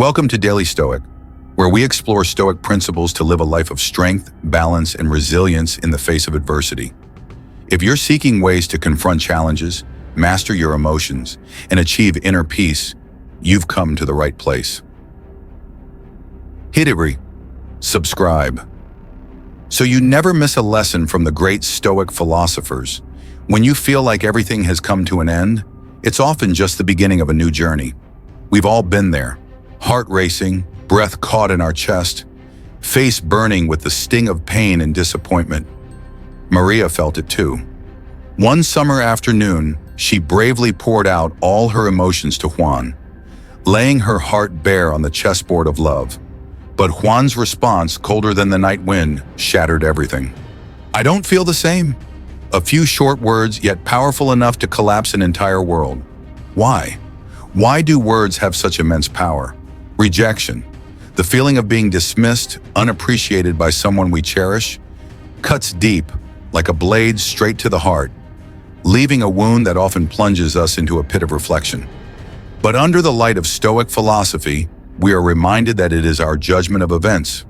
Welcome to Daily Stoic, where we explore Stoic principles to live a life of strength, balance, and resilience in the face of adversity. If you're seeking ways to confront challenges, master your emotions, and achieve inner peace, you've come to the right place. Hit subscribe, so you never miss a lesson from the great Stoic philosophers. When you feel like everything has come to an end, it's often just the beginning of a new journey. We've all been there, heart racing, breath caught in our chest, face burning with the sting of pain and disappointment. Maria felt it too. One summer afternoon, she bravely poured out all her emotions to Juan, laying her heart bare on the chessboard of love. But Juan's response, colder than the night wind, shattered everything. "I don't feel the same." A few short words, yet powerful enough to collapse an entire world. Why? Why do words have such immense power? Rejection, the feeling of being dismissed, unappreciated by someone we cherish, cuts deep, like a blade straight to the heart, leaving a wound that often plunges us into a pit of reflection. But under the light of Stoic philosophy, we are reminded that it is our judgment of events,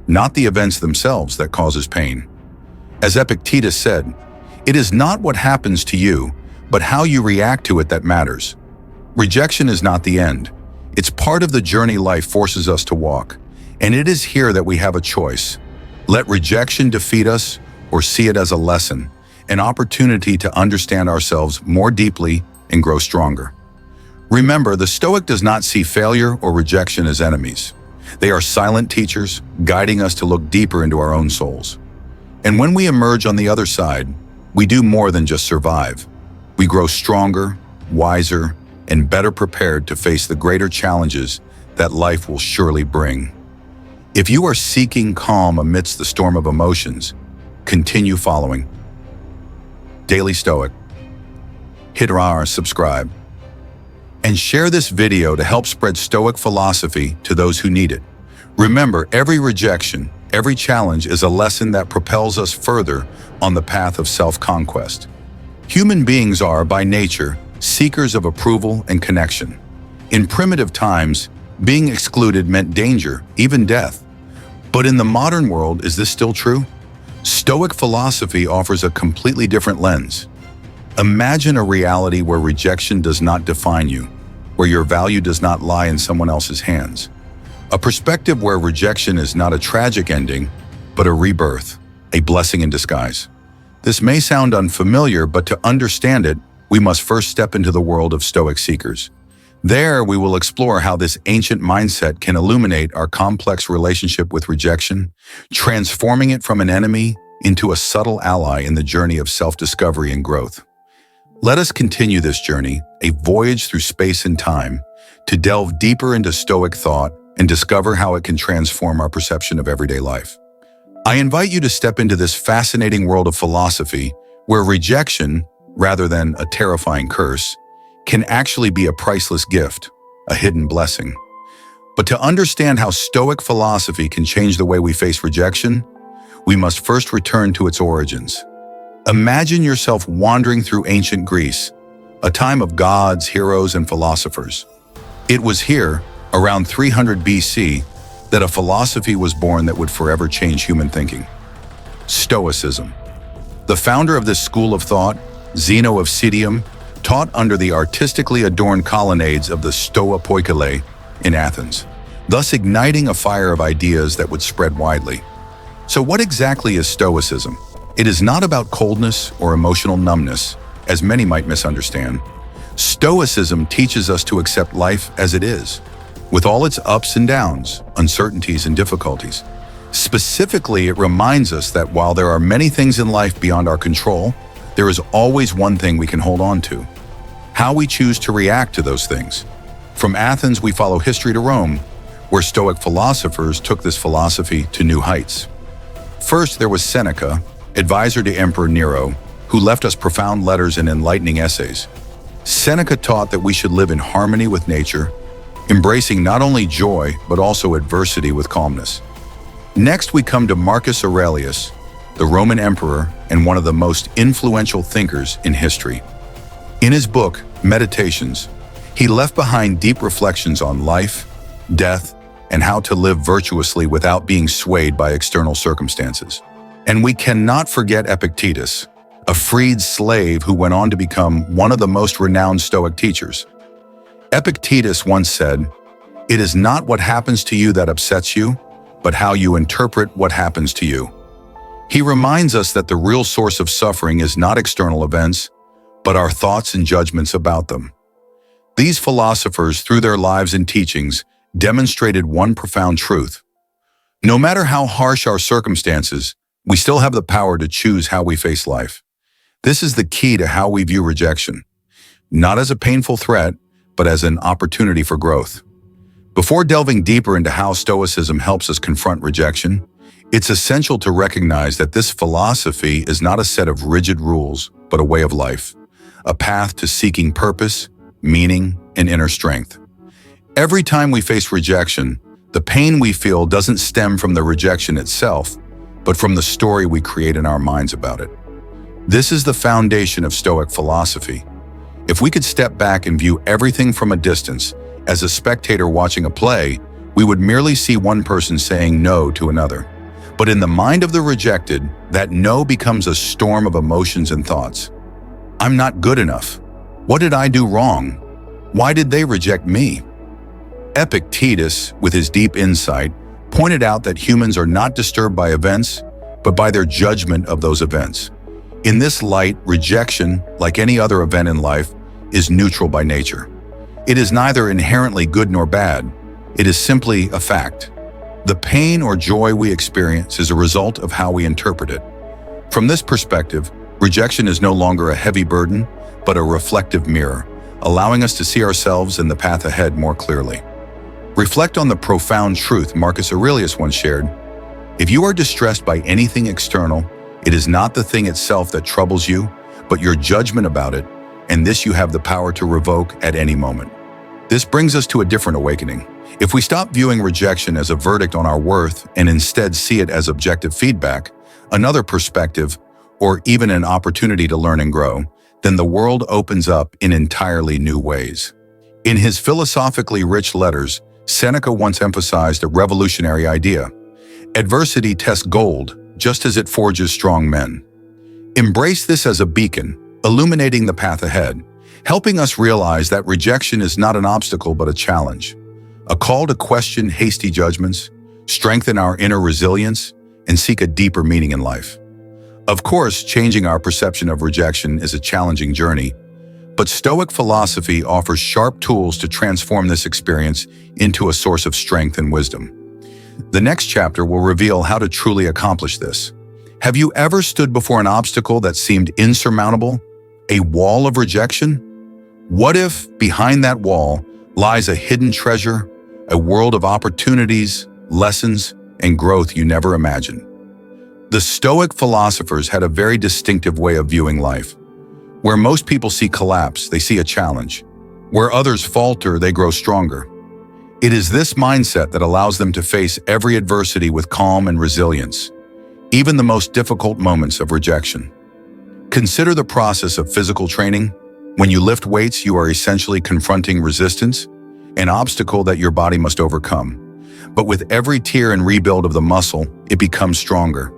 not the events themselves, that causes pain. As Epictetus said, "It is not what happens to you, but how you react to it that matters." Rejection is not the end. It's part of the journey life forces us to walk, and it is here that we have a choice. Let rejection defeat us, or see it as a lesson, an opportunity to understand ourselves more deeply and grow stronger. Remember, the Stoic does not see failure or rejection as enemies. They are silent teachers, guiding us to look deeper into our own souls. And when we emerge on the other side, we do more than just survive. We grow stronger, wiser, and better prepared to face the greater challenges that life will surely bring. If you are seeking calm amidst the storm of emotions, continue following Daily Stoic. Hit subscribe, and share this video to help spread Stoic philosophy to those who need it. Remember, every rejection, every challenge is a lesson that propels us further on the path of self-conquest. Human beings are, by nature, seekers of approval and connection. In primitive times, being excluded meant danger, even death. But in the modern world, is this still true? Stoic philosophy offers a completely different lens. Imagine a reality where rejection does not define you, where your value does not lie in someone else's hands. A perspective where rejection is not a tragic ending, but a rebirth, a blessing in disguise. This may sound unfamiliar, but to understand it, we must first step into the world of Stoic seekers. There, we will explore how this ancient mindset can illuminate our complex relationship with rejection, transforming it from an enemy into a subtle ally in the journey of self-discovery and growth. Let us continue this journey, a voyage through space and time, to delve deeper into Stoic thought and discover how it can transform our perception of everyday life. I invite you to step into this fascinating world of philosophy, where rejection, rather than a terrifying curse, can actually be a priceless gift, a hidden blessing. But to understand how Stoic philosophy can change the way we face rejection, we must first return to its origins. Imagine yourself wandering through ancient Greece, a time of gods, heroes, and philosophers. It was here, around 300 BC, that a philosophy was born that would forever change human thinking: Stoicism. The founder of this school of thought, Zeno of Citium, taught under the artistically adorned colonnades of the Stoa Poikile in Athens, thus igniting a fire of ideas that would spread widely. So what exactly is Stoicism? It is not about coldness or emotional numbness, as many might misunderstand. Stoicism teaches us to accept life as it is, with all its ups and downs, uncertainties and difficulties. Specifically, it reminds us that while there are many things in life beyond our control, there is always one thing we can hold on to: how we choose to react to those things. From Athens, we follow history to Rome, where Stoic philosophers took this philosophy to new heights. First, there was Seneca, advisor to Emperor Nero, who left us profound letters and enlightening essays. Seneca taught that we should live in harmony with nature, embracing not only joy, but also adversity with calmness. Next, we come to Marcus Aurelius, the Roman emperor and one of the most influential thinkers in history. In his book, Meditations, he left behind deep reflections on life, death, and how to live virtuously without being swayed by external circumstances. And we cannot forget Epictetus, a freed slave who went on to become one of the most renowned Stoic teachers. Epictetus once said, "It is not what happens to you that upsets you, but how you interpret what happens to you." He reminds us that the real source of suffering is not external events, but our thoughts and judgments about them. These philosophers, through their lives and teachings, demonstrated one profound truth. No matter how harsh our circumstances, we still have the power to choose how we face life. This is the key to how we view rejection, not as a painful threat, but as an opportunity for growth. Before delving deeper into how Stoicism helps us confront rejection, it's essential to recognize that this philosophy is not a set of rigid rules, but a way of life, a path to seeking purpose, meaning, and inner strength. Every time we face rejection, the pain we feel doesn't stem from the rejection itself, but from the story we create in our minds about it. This is the foundation of Stoic philosophy. If we could step back and view everything from a distance, as a spectator watching a play, we would merely see one person saying no to another. But in the mind of the rejected, that no becomes a storm of emotions and thoughts. I'm not good enough. What did I do wrong? Why did they reject me? Epictetus, with his deep insight, pointed out that humans are not disturbed by events, but by their judgment of those events. In this light, rejection, like any other event in life, is neutral by nature. It is neither inherently good nor bad. It is simply a fact. The pain or joy we experience is a result of how we interpret it. From this perspective, rejection is no longer a heavy burden, but a reflective mirror, allowing us to see ourselves and the path ahead more clearly. Reflect on the profound truth Marcus Aurelius once shared. If you are distressed by anything external, it is not the thing itself that troubles you, but your judgment about it, and this you have the power to revoke at any moment. This brings us to a different awakening. If we stop viewing rejection as a verdict on our worth and instead see it as objective feedback, another perspective, or even an opportunity to learn and grow, then the world opens up in entirely new ways. In his philosophically rich letters, Seneca once emphasized a revolutionary idea. Adversity tests gold, just as it forges strong men. Embrace this as a beacon, illuminating the path ahead, helping us realize that rejection is not an obstacle but a challenge, a call to question hasty judgments, strengthen our inner resilience, and seek a deeper meaning in life. Of course, changing our perception of rejection is a challenging journey, but Stoic philosophy offers sharp tools to transform this experience into a source of strength and wisdom. The next chapter will reveal how to truly accomplish this. Have you ever stood before an obstacle that seemed insurmountable? A wall of rejection? What if, behind that wall, lies a hidden treasure, a world of opportunities, lessons, and growth you never imagined? The Stoic philosophers had a very distinctive way of viewing life. Where most people see collapse, they see a challenge. Where others falter, they grow stronger. It is this mindset that allows them to face every adversity with calm and resilience, even the most difficult moments of rejection. Consider the process of physical training. When you lift weights, you are essentially confronting resistance, an obstacle that your body must overcome. But with every tear and rebuild of the muscle, it becomes stronger.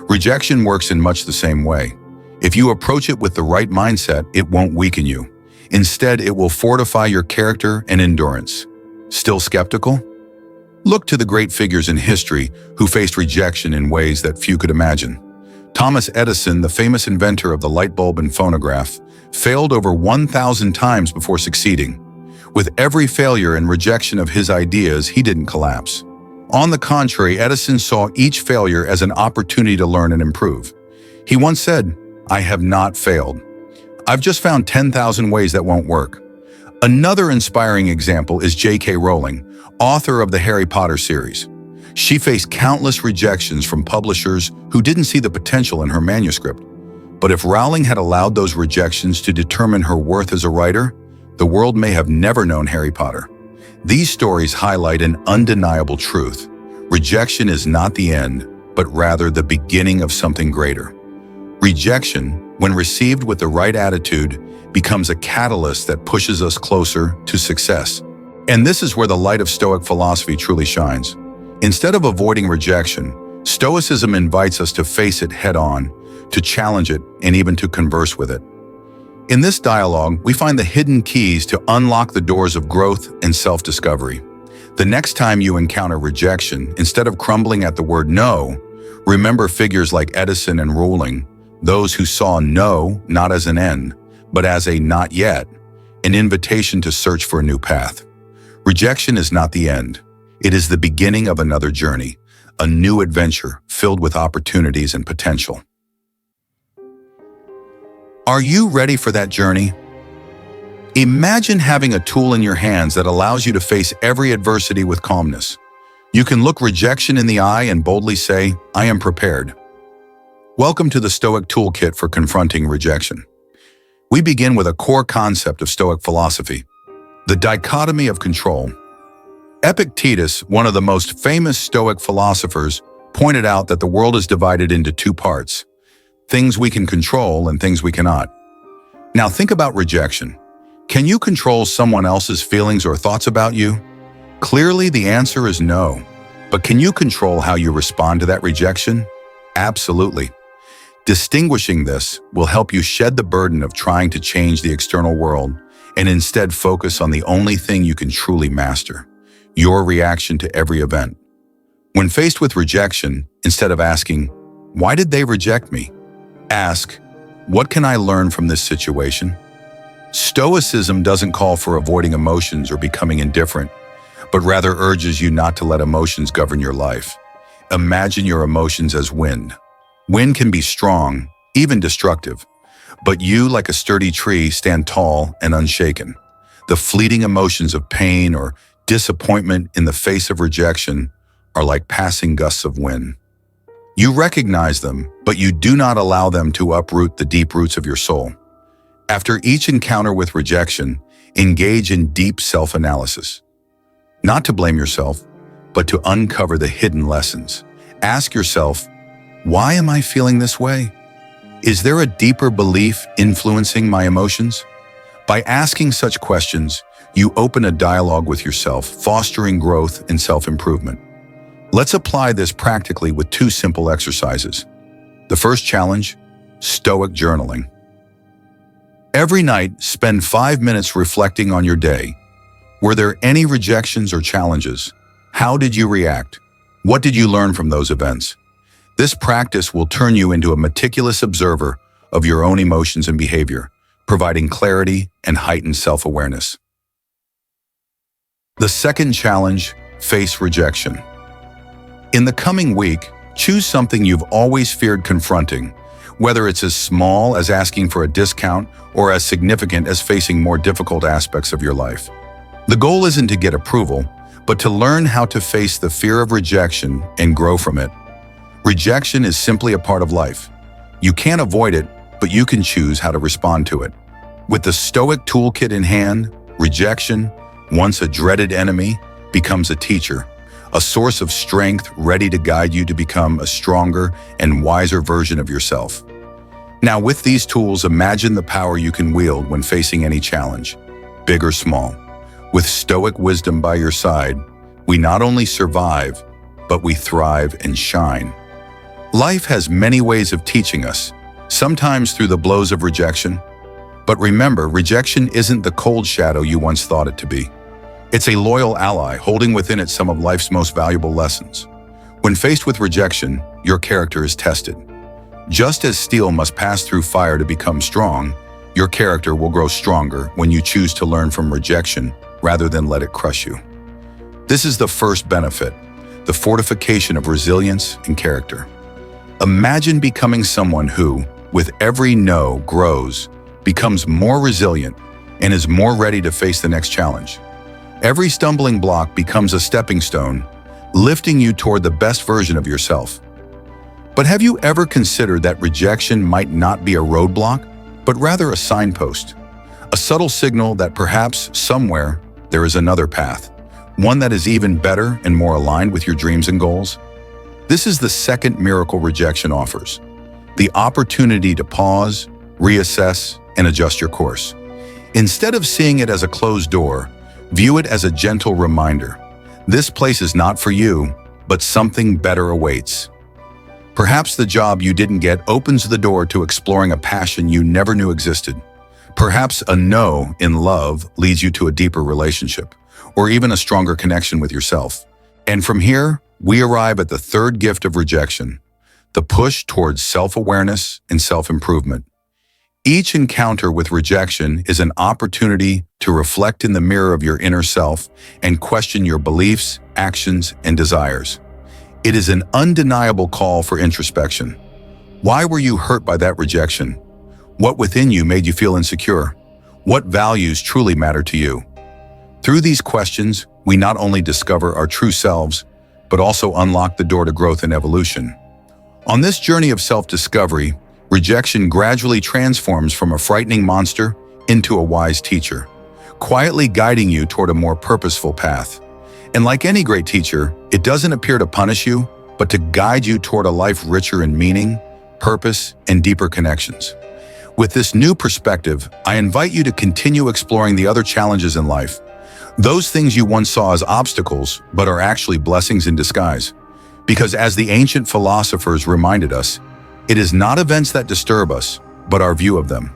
Rejection works in much the same way. If you approach it with the right mindset, it won't weaken you. Instead, it will fortify your character and endurance. Still skeptical? Look to the great figures in history who faced rejection in ways that few could imagine. Thomas Edison, the famous inventor of the light bulb and phonograph, failed over 1,000 times before succeeding. With every failure and rejection of his ideas, he didn't collapse. On the contrary, Edison saw each failure as an opportunity to learn and improve. He once said, "I have not failed. I've just found 10,000 ways that won't work." Another inspiring example is J.K. Rowling, author of the Harry Potter series. She faced countless rejections from publishers who didn't see the potential in her manuscript. But if Rowling had allowed those rejections to determine her worth as a writer, the world may have never known Harry Potter. These stories highlight an undeniable truth. Rejection is not the end, but rather the beginning of something greater. Rejection, when received with the right attitude, becomes a catalyst that pushes us closer to success. And this is where the light of Stoic philosophy truly shines. Instead of avoiding rejection, Stoicism invites us to face it head-on, to challenge it, and even to converse with it. In this dialogue, we find the hidden keys to unlock the doors of growth and self-discovery. The next time you encounter rejection, instead of crumbling at the word no, remember figures like Edison and Rowling, those who saw no not as an end, but as a not yet, an invitation to search for a new path. Rejection is not the end. It is the beginning of another journey, a new adventure filled with opportunities and potential. Are you ready for that journey? Imagine having a tool in your hands that allows you to face every adversity with calmness. You can look rejection in the eye and boldly say, "I am prepared." Welcome to the Stoic Toolkit for confronting rejection. We begin with a core concept of Stoic philosophy, the dichotomy of control. Epictetus, one of the most famous Stoic philosophers, pointed out that the world is divided into two parts, things we can control and things we cannot. Now think about rejection. Can you control someone else's feelings or thoughts about you? Clearly, the answer is no. But can you control how you respond to that rejection? Absolutely. Distinguishing this will help you shed the burden of trying to change the external world and instead focus on the only thing you can truly master, your reaction to every event. When faced with rejection, instead of asking, "Why did they reject me?" ask, "What can I learn from this situation?" Stoicism doesn't call for avoiding emotions or becoming indifferent, but rather urges you not to let emotions govern your life. Imagine your emotions as wind. Wind can be strong, even destructive, but you, like a sturdy tree, stand tall and unshaken. The fleeting emotions of pain or disappointment in the face of rejection are like passing gusts of wind. You recognize them, but you do not allow them to uproot the deep roots of your soul. After each encounter with rejection, engage in deep self-analysis. Not to blame yourself, but to uncover the hidden lessons. Ask yourself, why am I feeling this way? Is there a deeper belief influencing my emotions? By asking such questions, you open a dialogue with yourself, fostering growth and self-improvement. Let's apply this practically with two simple exercises. The first challenge, Stoic journaling. Every night, spend 5 minutes reflecting on your day. Were there any rejections or challenges? How did you react? What did you learn from those events? This practice will turn you into a meticulous observer of your own emotions and behavior, providing clarity and heightened self-awareness. The second challenge, face rejection. In the coming week, choose something you've always feared confronting, whether it's as small as asking for a discount or as significant as facing more difficult aspects of your life. The goal isn't to get approval, but to learn how to face the fear of rejection and grow from it. Rejection is simply a part of life. You can't avoid it, but you can choose how to respond to it. With the Stoic toolkit in hand, rejection, once a dreaded enemy, becomes a teacher, a source of strength ready to guide you to become a stronger and wiser version of yourself. Now, with these tools, imagine the power you can wield when facing any challenge, big or small. With Stoic wisdom by your side, we not only survive, but we thrive and shine. Life has many ways of teaching us, sometimes through the blows of rejection. But remember, rejection isn't the cold shadow you once thought it to be. It's a loyal ally holding within it some of life's most valuable lessons. When faced with rejection, your character is tested. Just as steel must pass through fire to become strong, your character will grow stronger when you choose to learn from rejection rather than let it crush you. This is the first benefit, the fortification of resilience and character. Imagine becoming someone who, with every no, grows, becomes more resilient, and is more ready to face the next challenge. Every stumbling block becomes a stepping stone, lifting you toward the best version of yourself. But have you ever considered that rejection might not be a roadblock, but rather a signpost? A subtle signal that perhaps somewhere there is another path, one that is even better and more aligned with your dreams and goals? This is the second miracle rejection offers, the opportunity to pause, reassess, and adjust your course. Instead of seeing it as a closed door, View it as a gentle reminder. This place is not for you, but something better awaits. Perhaps the job you didn't get opens the door to exploring a passion you never knew existed. Perhaps a no in love leads you to a deeper relationship, or even a stronger connection with yourself. And from here, we arrive at the third gift of rejection, the push towards self-awareness and self-improvement. Each encounter with rejection is an opportunity to reflect in the mirror of your inner self and question your beliefs, actions, and desires. It is an undeniable call for introspection. Why were you hurt by that rejection? What within you made you feel insecure? What values truly matter to you? Through these questions, we not only discover our true selves, but also unlock the door to growth and evolution. On this journey of self-discovery, rejection gradually transforms from a frightening monster into a wise teacher, quietly guiding you toward a more purposeful path. And like any great teacher, it doesn't appear to punish you, but to guide you toward a life richer in meaning, purpose, and deeper connections. With this new perspective, I invite you to continue exploring the other challenges in life. Those things you once saw as obstacles, but are actually blessings in disguise. Because as the ancient philosophers reminded us, it is not events that disturb us, but our view of them.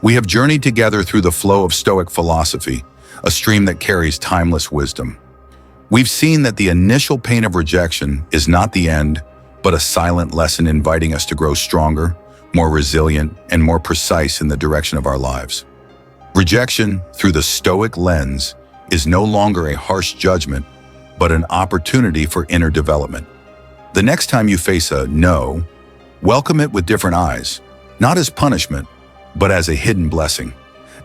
We have journeyed together through the flow of Stoic philosophy, a stream that carries timeless wisdom. We've seen that the initial pain of rejection is not the end, but a silent lesson inviting us to grow stronger, more resilient, and more precise in the direction of our lives. Rejection, through the Stoic lens, is no longer a harsh judgment, but an opportunity for inner development. The next time you face a no, welcome it with different eyes, not as punishment, but as a hidden blessing,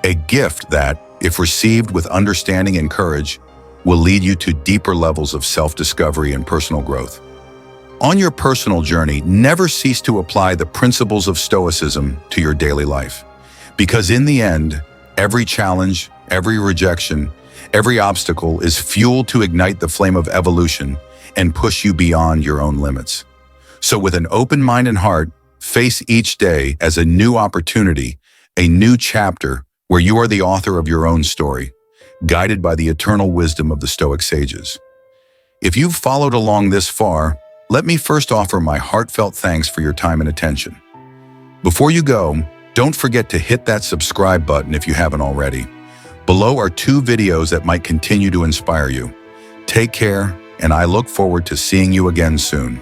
a gift that, if received with understanding and courage, will lead you to deeper levels of self-discovery and personal growth. On your personal journey, never cease to apply the principles of Stoicism to your daily life. Because in the end, every challenge, every rejection, every obstacle is fuel to ignite the flame of evolution and push you beyond your own limits. So with an open mind and heart, face each day as a new opportunity, a new chapter where you are the author of your own story, guided by the eternal wisdom of the Stoic sages. If you've followed along this far, let me first offer my heartfelt thanks for your time and attention. Before you go, don't forget to hit that subscribe button if you haven't already. Below are 2 videos that might continue to inspire you. Take care, and I look forward to seeing you again soon.